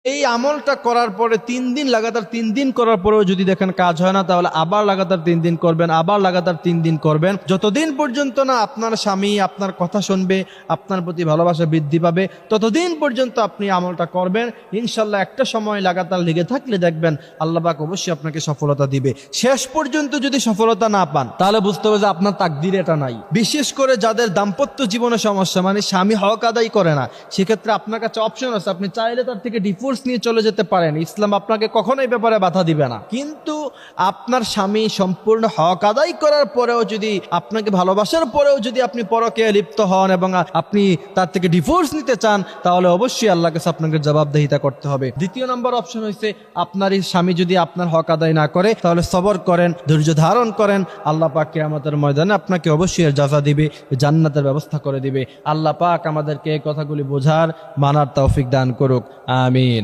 এই আমলটা করার পরে 3 দিন লাগাতার 3 দিন করার পরেও যদি দেখেন কাজ হয় না, তাহলে আবার লাগাতার 3 দিন করবেন, আবার লাগাতার 3 দিন করবেন, যতদিন পর্যন্ত না আপনার স্বামী আপনার কথা শুনবে, আপনার প্রতি ভালোবাসা বৃদ্ধি পাবে, ততদিন পর্যন্ত আপনি আমলটা করবেন। ইনশাল্লাহ একটা সময় লাগাতার লেগে থাকলে দেখবেন আল্লাহ পাক অবশ্যই আপনাকে সফলতা দিবে। শেষ পর্যন্ত যদি সফলতা না পান, তাহলে বুঝতে হবে যে আপনার তাকদিরে এটা নাই। বিশেষ করে যাদের দাম্পত্য জীবনে সমস্যা, মানে স্বামী হক আদায় করে না, সেক্ষেত্রে আপনার কাছে অপশন আছে, আপনি চাইলে তার থেকে ডিভোর্স নিয়ে চলে যেতে পারেন। ইসলাম আপনাকে কখনোই ব্যাপারে বাধা দিবে না। কিন্তু আপনার স্বামী সম্পূর্ণ হক আদায় করার পরেও যদি, আপনাকে ভালোবাসার পরেও যদি আপনি পরকে লিপ্ত হন এবং আপনি তার থেকে ডিভোর্স নিতে চান, তাহলে অবশ্যই আল্লাহর কাছে আপনাকে জবাবদিহিতা করতে হবে। দ্বিতীয় নম্বর অপশন হচ্ছে, আপনার এই স্বামী যদি আপনার হক আদায় না করে, তাহলে সবর করেন, ধৈর্য ধারণ করেন। আল্লাহ পাক কিয়ামতের ময়দানে আপনাকে অবশ্যই এর জাযা দিবে, জান্নাতের ব্যবস্থা করে দিবে। আল্লাহ পাক আমাদেরকে এই কথাগুলি বোঝার, মানার তৌফিক দান করুক। আমিন।